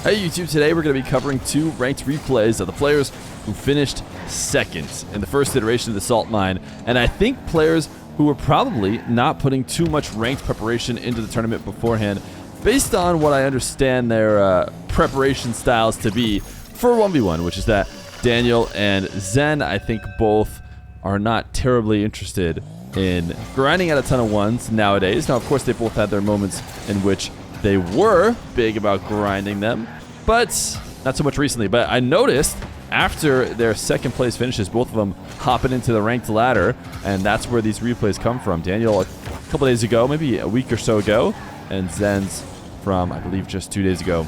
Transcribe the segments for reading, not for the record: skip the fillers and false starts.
Hey YouTube, today we're going to be covering 2 ranked replays of the players who finished second in the first iteration of the Salt Mine, and I think players who were probably not putting too much ranked preparation into the tournament beforehand, based on what I understand their preparation styles to be for 1v1, which is that Daniel and Zen, I think both are not terribly interested in grinding out a ton of ones nowadays. Now, of course, they both had their moments in which they were big about grinding them, but not so much recently. But I noticed after their second place finishes, both of them hopping into the ranked ladder, and that's where these replays come from. Daniel a couple days ago, maybe a week or so ago, and Zen's from, I believe, just 2 days ago.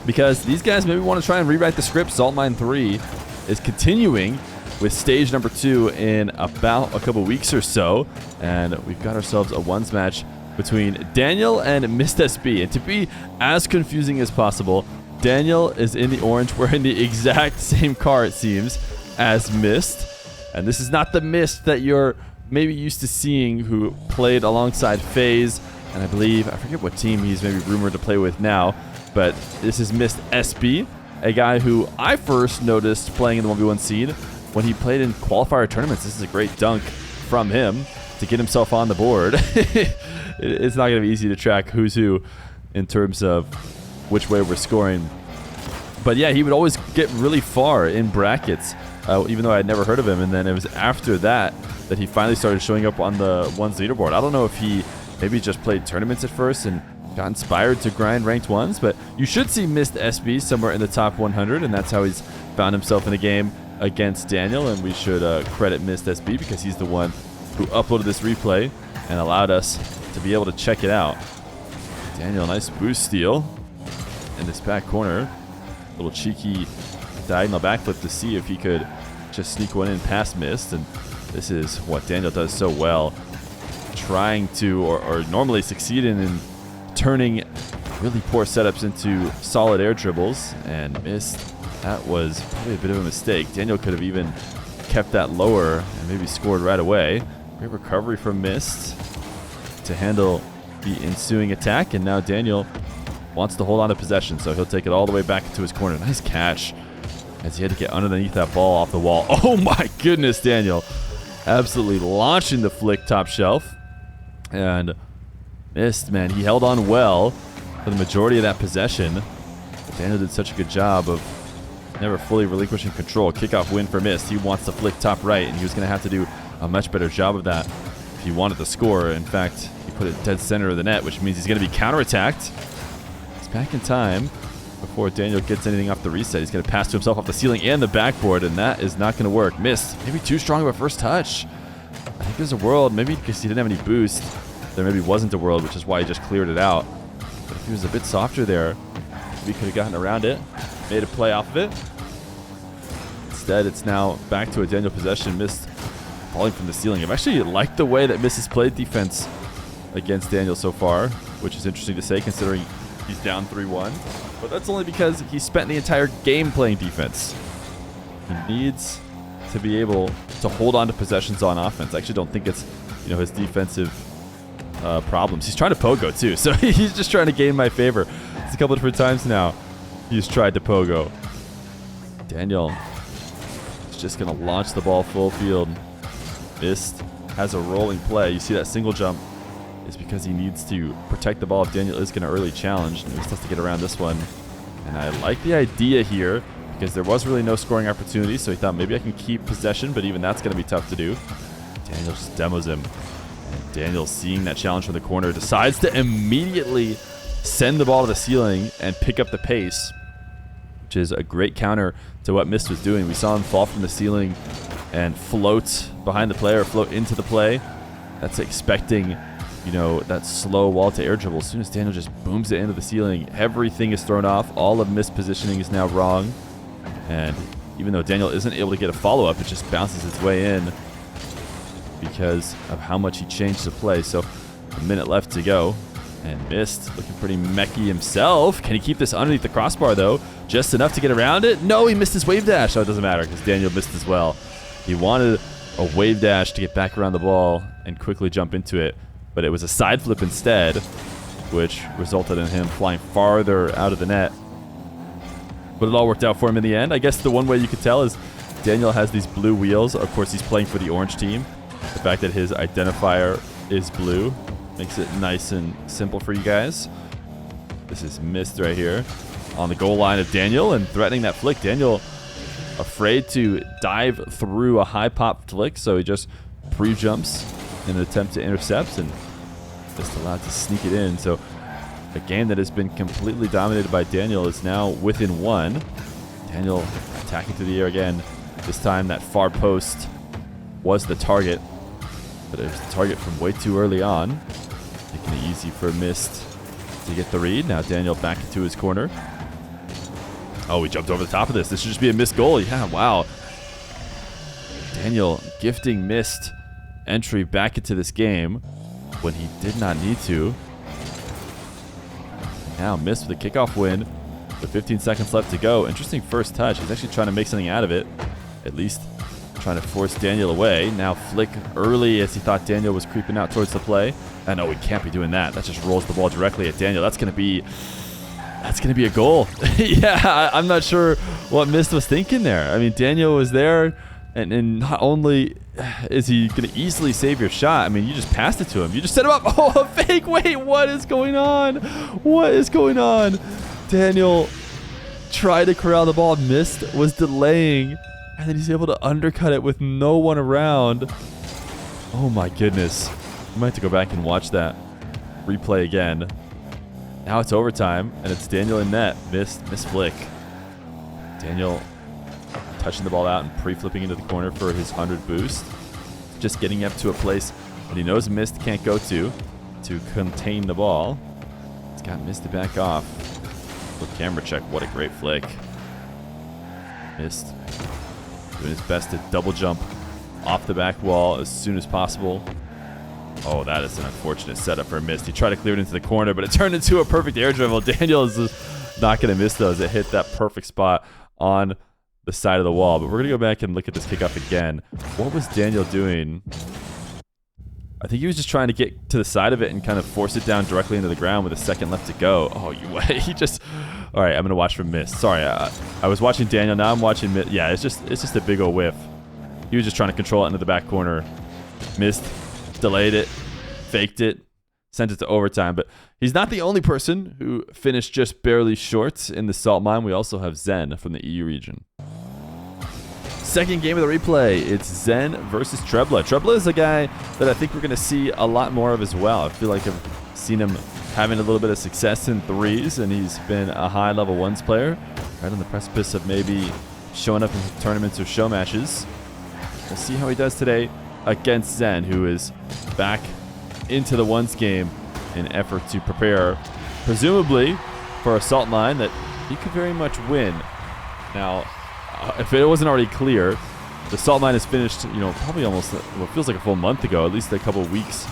Because these guys maybe want to try and rewrite the script. Salt Mine 3 is continuing with stage number 2 in about a couple weeks or so, and we've got ourselves a ones match between Daniel and Mist SB. And to be as confusing as possible, Daniel is in the orange wearing the exact same car, it seems, as Mist. And this is not the Mist that you're maybe used to seeing who played alongside FaZe, and I believe, I forget what team he's maybe rumored to play with now, but this is Mist SB, a guy who I first noticed playing in the 1v1 scene when he played in qualifier tournaments. This is a great dunk from him to get himself on the board. It's not going to be easy to track who's who in terms of which way we're scoring. But yeah, he would always get really far in brackets, even though I had never heard of him. And then it was after that that he finally started showing up on the ones leaderboard. I don't know if he maybe just played tournaments at first and got inspired to grind ranked ones, but you should see Mist SB somewhere in the top 100, and that's how he's found himself in a game against Daniel. And we should credit Mist SB because he's the one who uploaded this replay and allowed us to be able to check it out. Daniel, nice boost steal in this back corner. Little cheeky diagonal backflip to see if he could just sneak one in past Mist. And this is what Daniel does so well, trying to, or normally succeeding in turning really poor setups into solid air dribbles. And Mist, that was probably a bit of a mistake. Daniel could have even kept that lower and maybe scored right away. Great recovery from Mist to handle the ensuing attack, and now Daniel wants to hold on to possession, so he'll take it all the way back into his corner. Nice catch as he had to get underneath that ball off the wall. Oh my goodness, Daniel absolutely launching the flick top shelf. And Mist, man, he held on well for the majority of that possession. But Daniel did such a good job of never fully relinquishing control. Kickoff win for Mist. He wants to flick top right, and he was going to have to do a much better job of that if he wanted to score. In fact, he put it dead center of the net, which means he's going to be counterattacked. He's back in time before Daniel gets anything off the reset. He's going to pass to himself off the ceiling and the backboard, and that is not going to work. Mist, maybe too strong of a first touch. I think there's a world, maybe because he didn't have any boost, there maybe wasn't a world, which is why he just cleared it out. But if he was a bit softer there, we could have gotten around it, made a play off of it. Instead, it's now back to a Daniel possession. Mist falling from the ceiling. I've actually liked the way that Mist has played defense against Daniel so far, which is interesting to say considering he's down 3-1. But that's only because he spent the entire game playing defense. He needs to be able to hold on to possessions on offense. I actually don't think it's, his defensive problems. He's trying to pogo too, so he's just trying to gain my favor. It's a couple different times now he's tried to pogo. Daniel is just going to launch the ball full field. Mist has a rolling play. You see that single jump is because he needs to protect the ball if Daniel is going to early challenge. Mist has to get around this one. And I like the idea here because there was really no scoring opportunity, so he thought maybe I can keep possession, but even that's going to be tough to do. Daniel just demos him. And Daniel, seeing that challenge from the corner, decides to immediately send the ball to the ceiling and pick up the pace, which is a great counter to what Mist was doing. We saw him fall from the ceiling and float behind the play or float into the play. That's expecting, that slow wall to air dribble. As soon as Daniel just booms it into the ceiling, everything is thrown off. All of Mist positioning is now wrong. And even though Daniel isn't able to get a follow-up, it just bounces its way in because of how much he changed the play. So a minute left to go. And Mist looking pretty mechy himself. Can he keep this underneath the crossbar, though? Just enough to get around it? No, he missed his wave dash. So it doesn't matter because Daniel missed as well. He wanted a wave dash to get back around the ball and quickly jump into it, but it was a side flip instead, which resulted in him flying farther out of the net But it all worked out for him in the end. I guess the one way you could tell is Daniel has these blue wheels. Of course, he's playing for the orange team. The fact that his identifier is blue makes it nice and simple for you guys. This is missed right here on the goal line of Daniel and threatening that flick. Daniel afraid to dive through a high pop flick, so he just pre-jumps in an attempt to intercept and just allowed to sneak it in. So a game that has been completely dominated by Daniel is now within one. Daniel attacking through the air again. This time that far post was the target, but it was the target from way too early on, making it easy for Mist to get the read. Now Daniel back into his corner. Oh, he jumped over the top of this. This should just be a missed goal. Yeah, wow. Daniel gifting Mist entry back into this game when he did not need to. Now Mist with a kickoff win with 15 seconds left to go. Interesting first touch. He's actually trying to make something out of it. At least trying to force Daniel away. Now flick early as he thought Daniel was creeping out towards the play. And no, we can't be doing that. That just rolls the ball directly at Daniel. That's going to be a goal. Yeah, I'm not sure what Mist was thinking there. I mean, Daniel was there, and not only is he going to easily save your shot, I mean, you just passed it to him. You just set him up. Oh, a fake. Wait, what is going on? What is going on? Daniel tried to corral the ball. Mist was delaying, and then he's able to undercut it with no one around. Oh, my goodness. I might have to go back and watch that replay again. Now it's overtime, and it's Daniel in net. Mist flick. Daniel touching the ball out and pre-flipping into the corner for his 100 boost. Just getting up to a place that he knows Mist can't go to contain the ball. He's got Mist to back off. Look, camera check. What a great flick. Mist doing his best to double jump off the back wall as soon as possible. Oh, that is an unfortunate setup for Mist. He tried to clear it into the corner, but it turned into a perfect air dribble. Daniel is just not going to miss those. It hit that perfect spot on the side of the wall. But we're going to go back and look at this kickoff again. What was Daniel doing? I think he was just trying to get to the side of it and kind of force it down directly into the ground with a second left to go. Oh, he just... All right, I'm going to watch from Mist. Sorry, I was watching Daniel. Now I'm watching Mist. Yeah, it's just a big old whiff. He was just trying to control it into the back corner. Mist delayed it, faked it, sent it to overtime. But he's not the only person who finished just barely short in the salt mine. We also have Zen from the EU region. Second game of the replay, it's Zen versus Trebla. Trebla is a guy that I think we're going to see a lot more of as well. I feel like I've seen him having a little bit of success in threes, and he's been a high level ones player, right on the precipice of maybe showing up in tournaments or show matches. We'll see how he does today against Zen, who is back into the ones game in an effort to prepare, presumably, for a salt mine that he could very much win. Now, if it wasn't already clear, the salt mine is finished, probably almost, well, it feels like a full month ago, at least a couple of weeks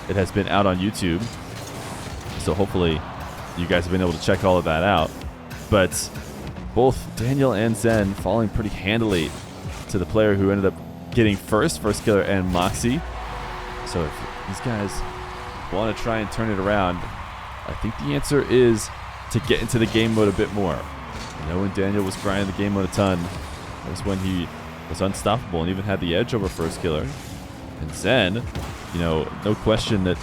it has been out on YouTube. So hopefully you guys have been able to check all of that out. But both Daniel and Zen falling pretty handily to the player who ended up getting first killer and Moxie. So if these guys want to try and turn it around, I think the answer is to get into the game mode a bit more. When Daniel was grinding the game mode a ton, that was when he was unstoppable and even had the edge over first killer. And Zen, no question that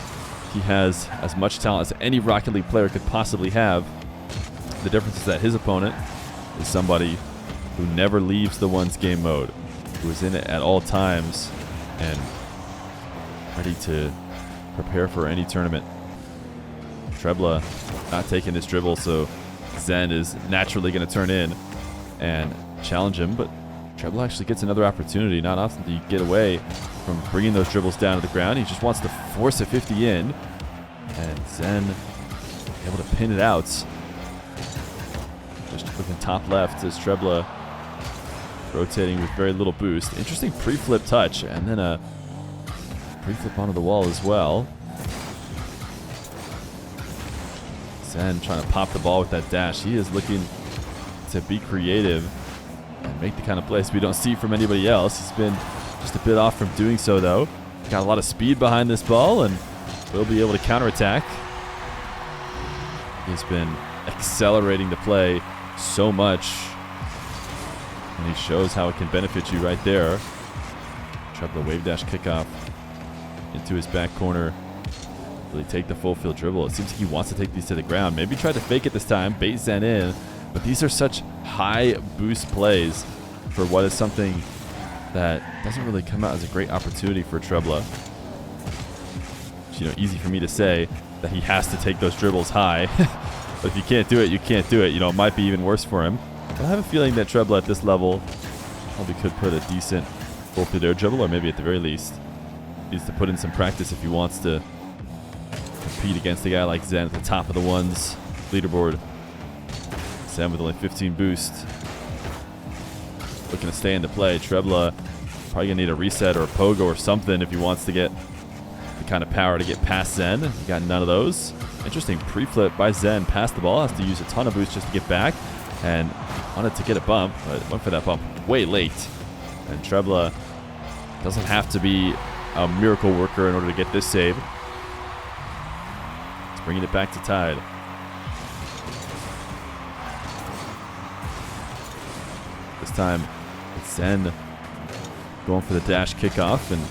he has as much talent as any Rocket League player could possibly have. The difference is that his opponent is somebody who never leaves the ones game mode, who is in it at all times and ready to prepare for any tournament. Trebla not taking his dribble, so Zen is naturally going to turn in and challenge him, but Trebla actually gets another opportunity. Not often do you get away from bringing those dribbles down to the ground. He just wants to force a 50 in, and Zen able to pin it out. Just looking top left as Trebla rotating with very little boost. Interesting pre-flip touch, and then a pre-flip onto the wall as well. Zen trying to pop the ball with that dash. He is looking to be creative and make the kind of plays we don't see from anybody else. He's been just a bit off from doing so, though. Got a lot of speed behind this ball and will be able to counterattack. He's been accelerating the play so much And he shows how it can benefit you right there. Trebla wave dash kickoff into his back corner. Really take the full field dribble. It seems like he wants to take these to the ground. Maybe try to fake it this time, bait Zen in. But these are such high boost plays for what is something that doesn't really come out as a great opportunity for Trebla. It's, easy for me to say that he has to take those dribbles high. But if you can't do it, you can't do it. It might be even worse for him. But I have a feeling that Trebla at this level probably could put a decent full field air dribble, or maybe at the very least needs to put in some practice if he wants to compete against a guy like Zen at the top of the ones leaderboard. Zen with only 15 boost. Looking to stay into play. Trebla probably going to need a reset or a pogo or something if he wants to get the kind of power to get past Zen. He got none of those. Interesting pre-flip by Zen. Past the ball. Has to use a ton of boost just to get back. And wanted to get a bump, but went for that bump way late. And Trebla doesn't have to be a miracle worker in order to get this save. It's bringing it back to tied. This time, it's Zen going for the dash kickoff, and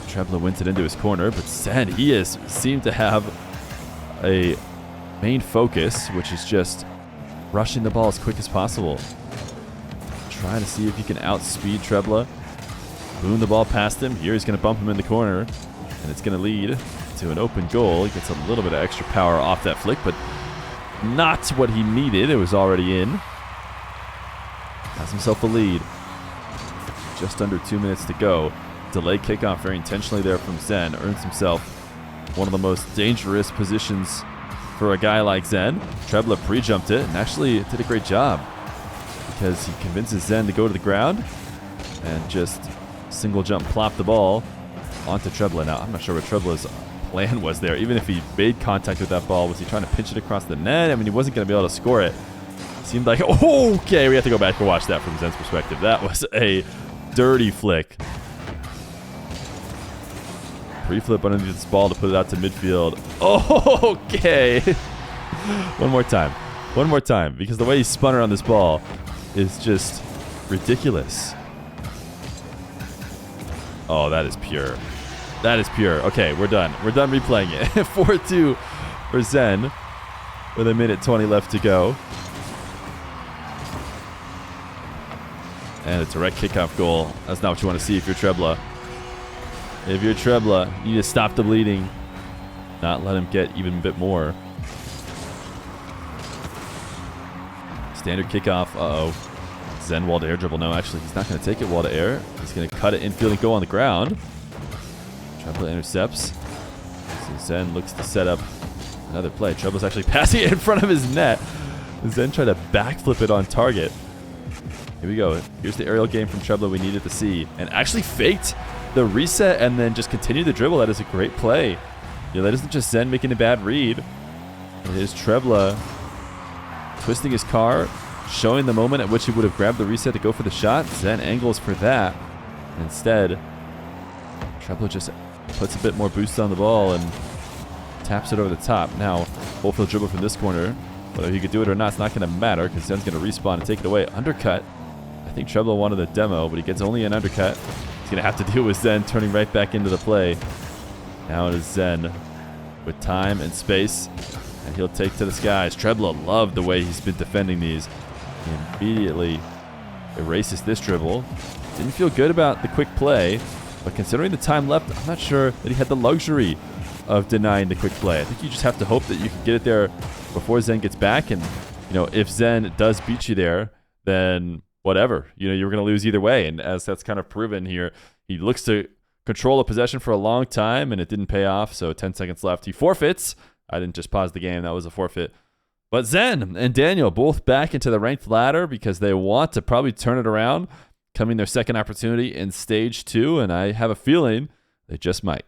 Trebla wins it into his corner. But Zen, he has seemed to have a main focus, which is just rushing the ball as quick as possible. Trying to see if he can outspeed Trebla. Boom the ball past him. Here he's going to bump him in the corner, and it's going to lead to an open goal. He gets a little bit of extra power off that flick, but not what he needed. It was already in. Has himself a lead. Just under 2 minutes to go. Delayed kickoff very intentionally there from Zen. Earns himself one of the most dangerous positions for a guy like Zen. Trebla pre-jumped it and actually did a great job because he convinces Zen to go to the ground and just single jump plop the ball onto Trebla. Now, I'm not sure what Trebla's plan was there. Even if he made contact with that ball, was he trying to pinch it across the net? I mean, he wasn't going to be able to score it. Seemed like, okay, we have to go back and watch that from Zen's perspective. That was a dirty flick. Pre-flip underneath this ball to put it out to midfield. Okay. One more time. One more time. Because the way he spun around this ball is just ridiculous. Oh, that is pure. That is pure. Okay, we're done. We're done replaying it. 4-2 for Zen with 1:20 left to go. And a direct kickoff goal. That's not what you want to see if you're Trebla. If you're Trebla, you need to stop the bleeding. Not let him get even a bit more. Standard kickoff. Uh-oh. Zen wall to air dribble. No, actually, he's not going to take it wall to air. He's going to cut it infield and go on the ground. Trebla intercepts. So Zen looks to set up another play. Trebla's actually passing it in front of his net. Zen tried to backflip it on target. Here we go. Here's the aerial game from Trebla we needed to see. And actually faked the reset and then just continued the dribble. That is a great play. That isn't just Zen making a bad read. It is Trebla twisting his car, showing the moment at which he would have grabbed the reset to go for the shot. Zen angles for that. Instead, Trebla just puts a bit more boost on the ball and taps it over the top. Now, full field dribble from this corner. Whether he could do it or not, it's not going to matter because Zen's going to respawn and take it away. Undercut. I think Trebla wanted the demo, but he gets only an undercut. He's going to have to deal with Zen turning right back into the play. Now it is Zen with time and space, and he'll take to the skies. Trebla loved the way he's been defending these. He immediately erases this dribble. Didn't feel good about the quick play, but considering the time left, I'm not sure that he had the luxury of denying the quick play. I think you just have to hope that you can get it there before Zen gets back, and if Zen does beat you there, then whatever. You're going to lose either way, and as that's kind of proven here, he looks to control the possession for a long time, and it didn't pay off, so 10 seconds left. He forfeits. I didn't just pause the game. That was a forfeit. But Zen and Daniel both back into the ranked ladder because they want to probably turn it around, coming their second opportunity in stage 2, and I have a feeling they just might.